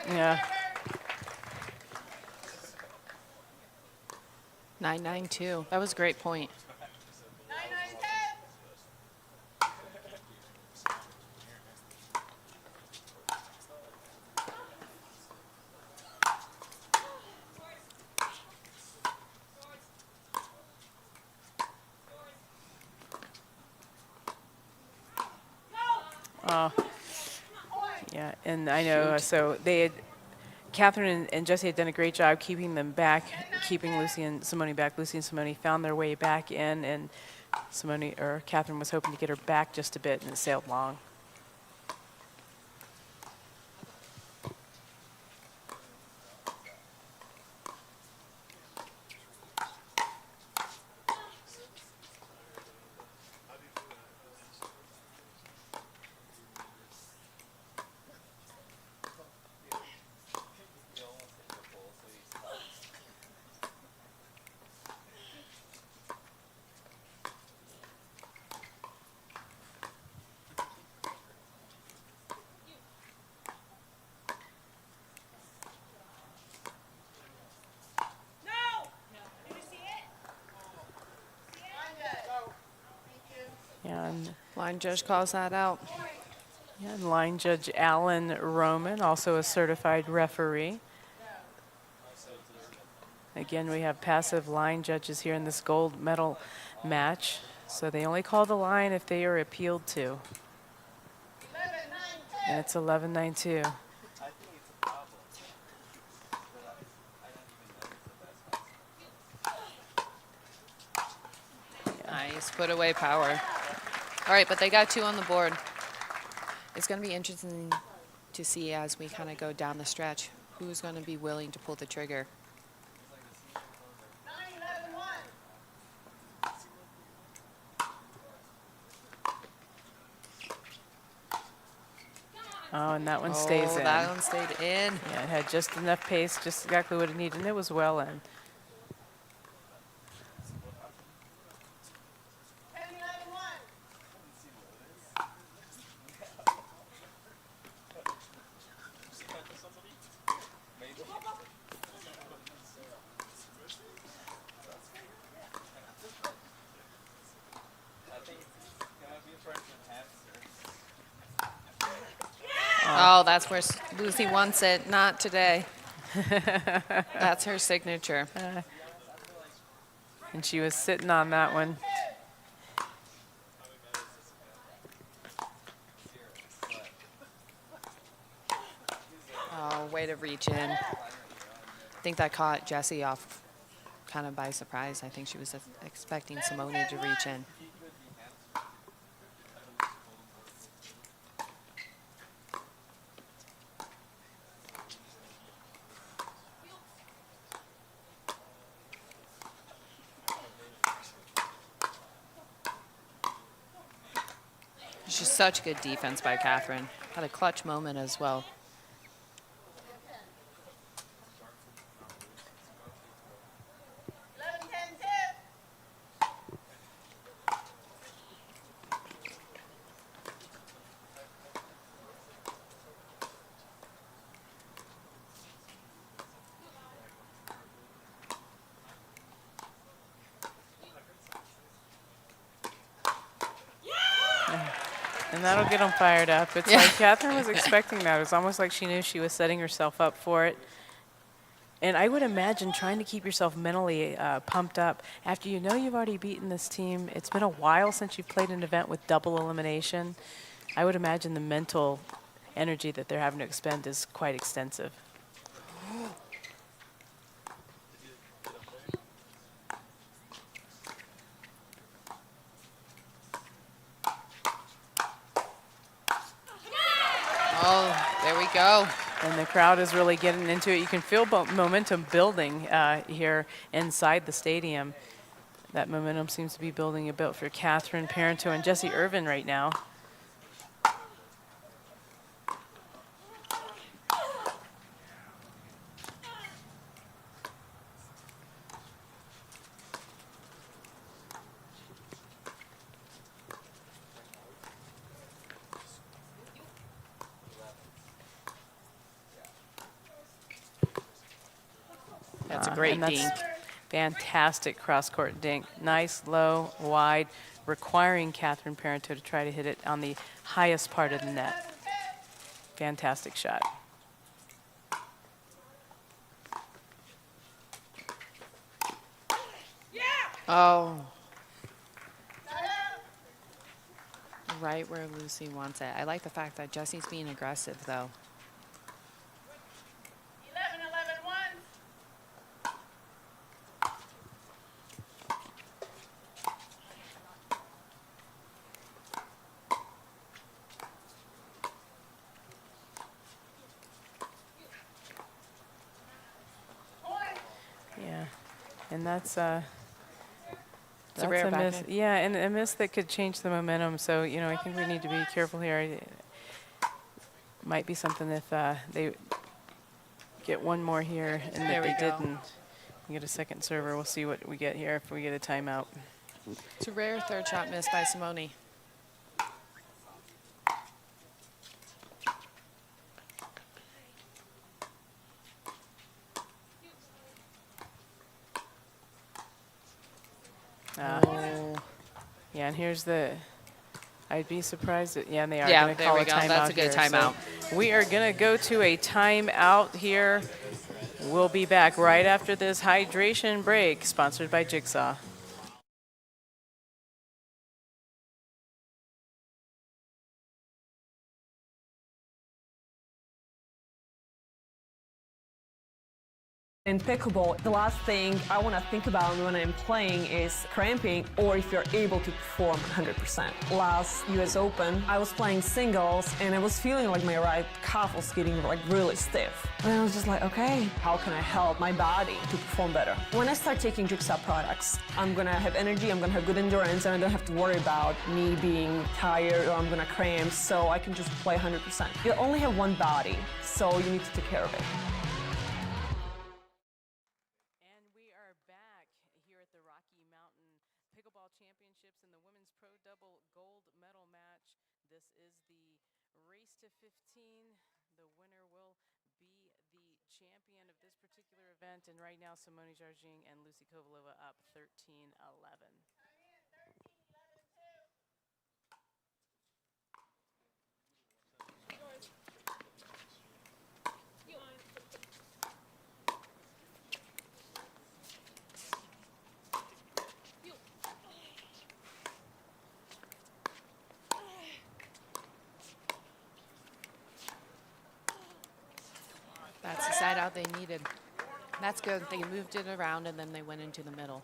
Yeah. 9-9-2. That was a great point. 9-9-10. Yeah, and I know, so they had, Catherine and Jessie had done a great job keeping them back, keeping Lucy and Simone back. Lucy and Simone found their way back in, and Catherine was hoping to get her back just a bit, and it sailed long. No! Did you see it? Yeah, and Line judge calls that out. Yeah, and line judge Alan Roman, also a certified referee. Again, we have passive line judges here in this gold medal match. So they only call the line if they are appealed to. And it's 11-9-2. Nice put away power. All right, but they got 2 on the board. It's going to be interesting to see as we kind of go down the stretch who's going to be willing to pull the trigger. 9-11-1. Oh, and that one stays in. That one stayed in. Yeah, it had just enough pace, just exactly what it needed, and it was well in. 10-11-1. Oh, that's where Lucy wants it. Not today. That's her signature. And she was sitting on that one. Oh, way to reach in. I think that caught Jessie off kind of by surprise. I think she was expecting Simone to reach in. It's just such good defense by Catherine. Had a clutch moment as well. And that'll get them fired up. It's like Catherine was expecting that. It was almost like she knew she was setting herself up for it. And I would imagine trying to keep yourself mentally pumped up after you know you've already beaten this team. It's been a while since you've played an event with double elimination. I would imagine the mental energy that they're having to expend is quite extensive. Oh, there we go. And the crowd is really getting into it. You can feel momentum building here inside the stadium. That momentum seems to be building a bit for Catherine, Parenteau, and Jessie Irvine right now. That's a great and that's dink. fantastic cross-court dink. Nice, low, wide, requiring Catherine Parenteau to try to hit it on the highest part of the net. Fantastic shot. Oh. Right where Lucy wants it. I like the fact that Jessie's being aggressive, though. 11-11-1. Yeah, and that's a rare miss. backhand. Yeah, and a miss that could change the momentum. So I think we need to be careful here. It might be something if they get one more here, and There if we they go. didn't, we get a second server. We'll see what we get here if we get a timeout. It's a rare third shot miss by Simone. Oh. Yeah, and here's the. I'd be surprised. Yeah, and they are Yeah, going to there call we a go. timeout. That's a good here. timeout. So we are going to go to a timeout here. We'll be back right after this hydration break, sponsored by Jigsaw. In pickleball, the last thing I want to think about when I'm playing is cramping or if you're able to perform 100%. Last US Open, I was playing singles and I was feeling like my right calf was getting like really stiff. And I was just like, okay, how can I help my body to perform better? When I start taking Jigsaw products, I'm going to have energy, I'm going to have good endurance, and I don't have to worry about me being tired or I'm going to cramp, so I can just play 100%. You only have one body, so you need to take care of it. Rocky Mountain Pickleball Championships in the Women's Pro Double Gold Medal Match. This is the race to 15. The winner will be the champion of this particular event. And right now, Simone Jardim and Lucy Kovalova up 13-11. That's the side out they needed. That's good. They moved it around and then they went into the middle.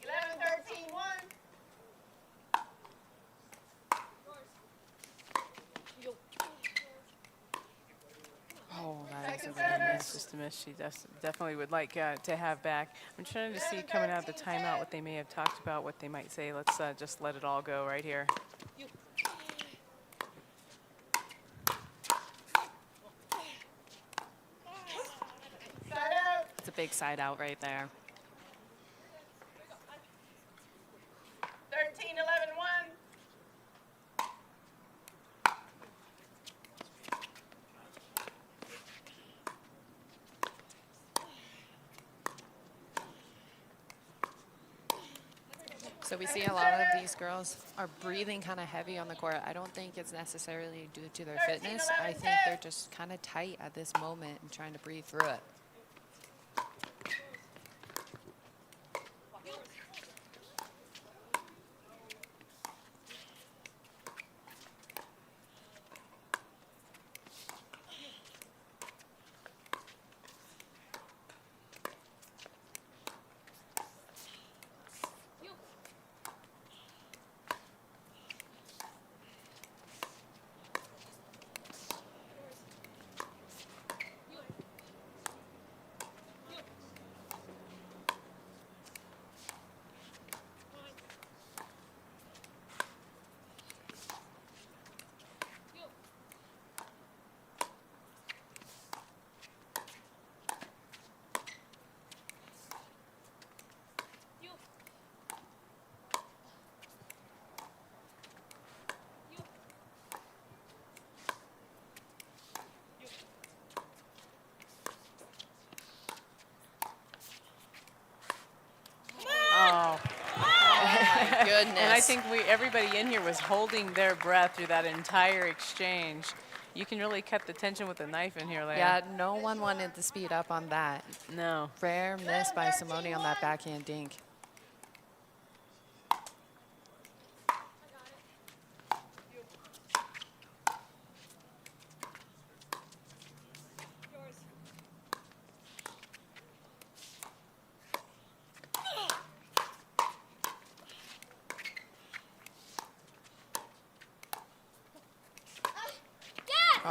11-13-1. Oh, that is a And really that's just a miss she definitely would like to have back. I'm trying to see coming out of the timeout what they may have talked about, what they might say. Let's just let it all go right here. It's a big side out right there. 13-11-1. So we see a lot of these girls are breathing kind of heavy on the court. I don't think it's necessarily due to their fitness. I think they're just kind of tight at this moment and trying to breathe through it. think everybody in here was holding their breath through that entire exchange. You can really cut the tension with a knife in here, Leia. Yeah, no one wanted to speed up on that. No. Rare miss by Simone on that backhand dink.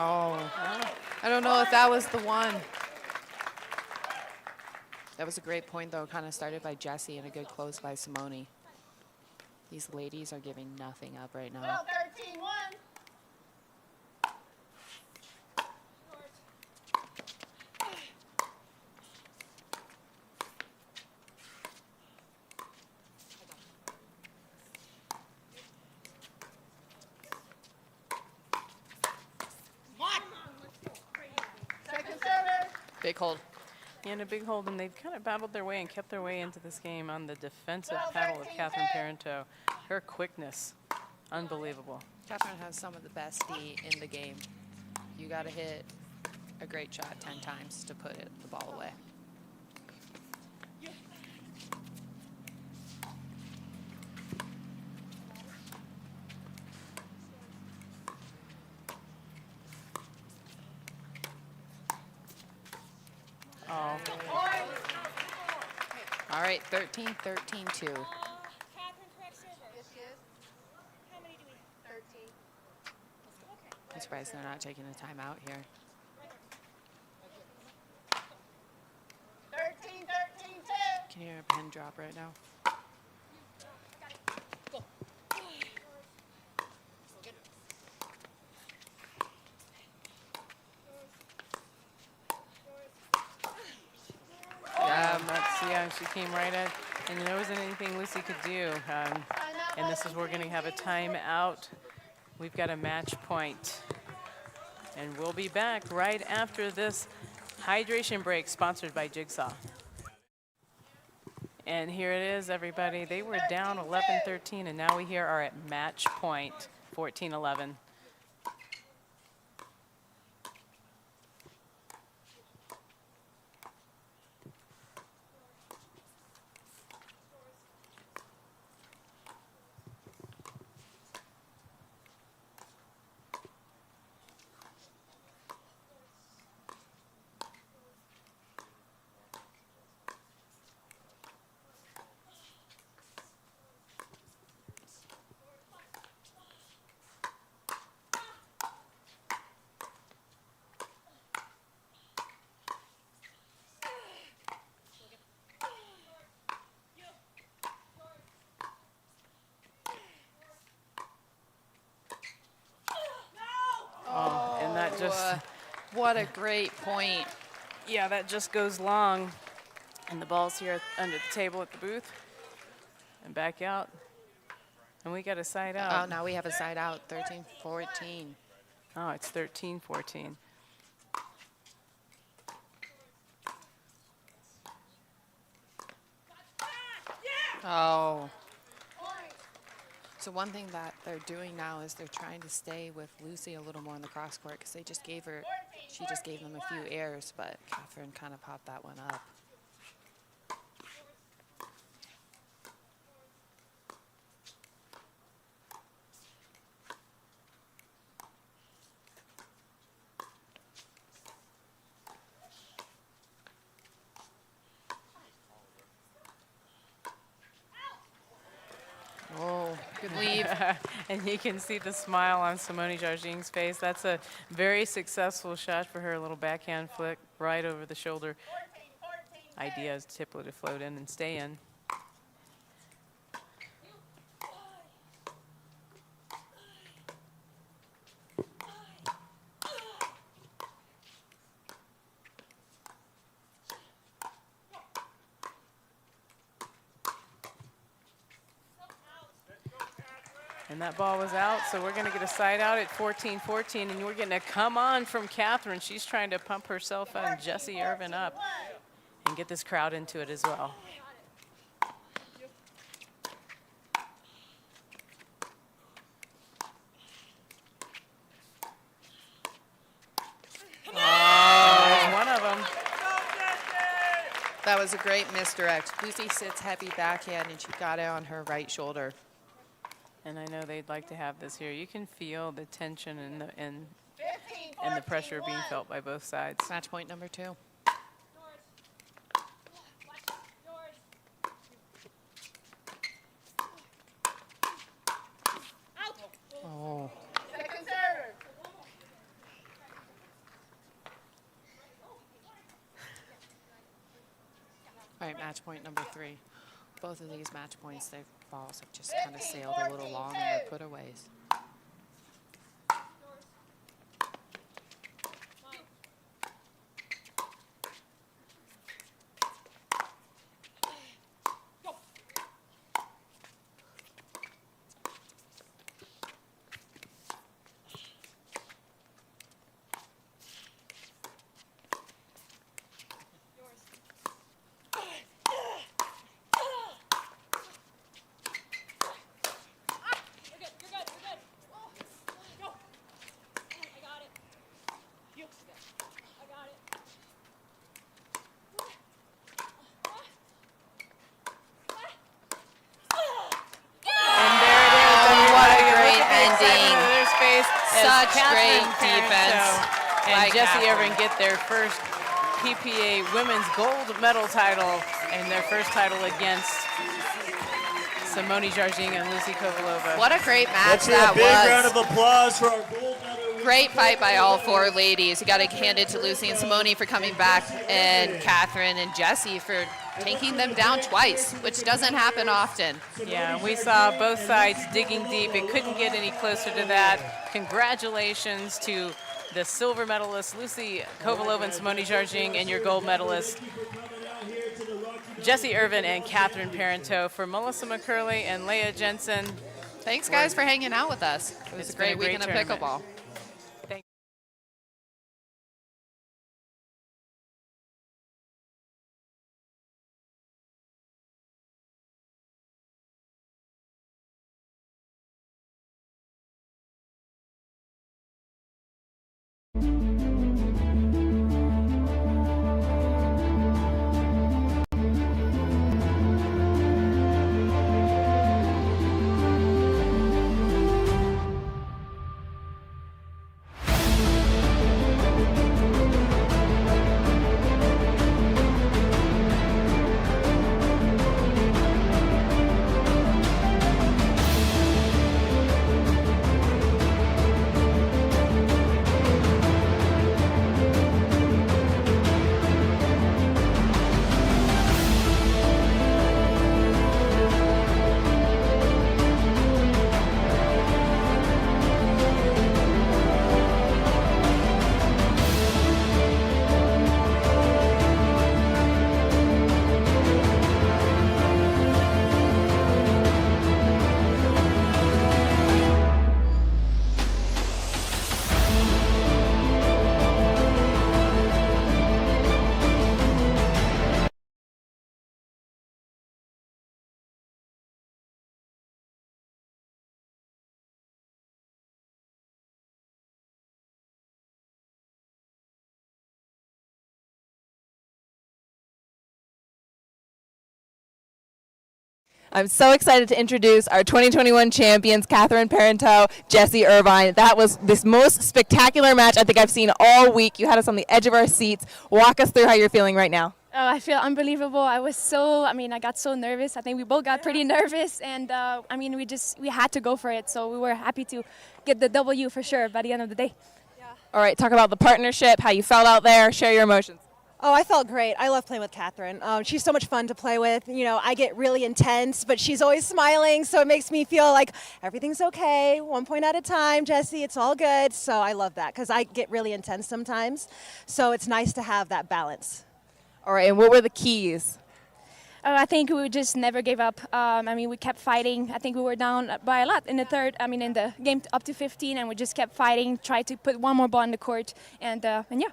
Oh, I don't know if that was the one. That was a great point, though, kind of started by Jessie and a good close by Simone. These ladies are giving nothing up right now. 13-1. Second server. Big hold. And a big hold, and they've kind of battled their way and kept their way into this game on the defensive paddle of Catherine Parenteau. Her quickness, unbelievable. Catherine has some of the best D in the game. You got to hit a great shot 10 times to put the ball away. Oh, All right, 13-13-2. Catherine, correct server. How many do we have? 13. I'm surprised they're not taking a timeout here. 13-13-2. Can you hear a pin drop right now? Yeah, she came right at, and there wasn't anything Lucy could do. And this is, we're going to have a timeout. We've got a match point. And we'll be back right after this hydration break sponsored by Jigsaw. And here it is, everybody. They were down 11-13, and now we here are at match point, 14-11. And that just, what a great point. yeah, that just goes long. And the ball's here under the table at the booth. And back out. And we got a side Oh, out. now we have a side out, 13-14. Oh, it's 13-14. Oh. So one thing that they're doing now is they're trying to stay with Lucy a little more in the cross court because she just gave them a few airs, but Catherine kind of popped that one up. Oh, good lead. And you can see the smile on Simone Jargim's face. That's a very successful shot for her. A little backhand flick right over the shoulder. Idea is typically to float in and stay in. And that ball was out, so we're going to get a side out at 14-14, and we're getting a come on from Catherine. She's trying to pump herself and Jessie Irvine up and get this crowd into it as well. That was a great misdirect. Lucy sits heavy backhand, and she got it on her right shoulder. And I know they'd like to have this here. You can feel the tension and 15, the pressure 14, being 1. felt by both sides. Match point number 2. Oh. Second serve. All right, match point number 3. Both of these match points, their balls have just kind of sailed a little long in their putaways. Such great defense. And Jessie Catherine. Irvine get their first PPA women's gold medal title and their first title against Simone Jardim and Lucy Kovalova. What a great match Let's hear that a big round was. of applause for our gold medal. Great fight by all 4 ladies. You got to hand it to Lucy and Simone for coming back, and Catherine and Jessie for taking them down twice, which doesn't happen often. Yeah, we saw both sides digging deep. It couldn't get any closer to that. Congratulations to the silver medalist, Lucy Kovalova and Simone Jardim, and your gold medalist, Jessie Irvine and Catherine Parenteau. For Melissa McCurley and Leah Jensen, Thanks, guys, for hanging out with us. It was It's a been a great weekend great of tournament. pickleball. I'm so excited to introduce our 2021 champions, Catherine Parenteau, Jessie Irvine. That was this most spectacular match I think I've seen all week. You had us on the edge of our seats. Walk us through how you're feeling right now. Oh, I feel unbelievable. I got so nervous. I think we both got pretty nervous, and we had to go for it. So we were happy to get the W for sure by the end of the day. All right, talk about the partnership, how you felt out there, share your emotions. Oh, I felt great. I love playing with Catherine. She's so much fun to play with. You know, I get really intense, but she's always smiling, so it makes me feel like everything's okay, 1 point at a time, Jessie, it's all good. So I love that because I get really intense sometimes. So it's nice to have that balance. All right, and what were the keys? I think we just never gave up. We kept fighting. I think we were down by a lot in the third. In the game up to 15, and we just kept fighting, tried to put one more ball in the court, and yeah.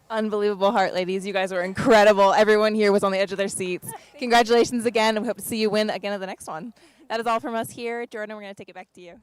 Unbelievable heart, ladies. You guys were incredible. Everyone here was on the edge of their seats. Congratulations again, and we hope to see you win again at the next one. That is all from us here. Jordan, we're going to take it back to you.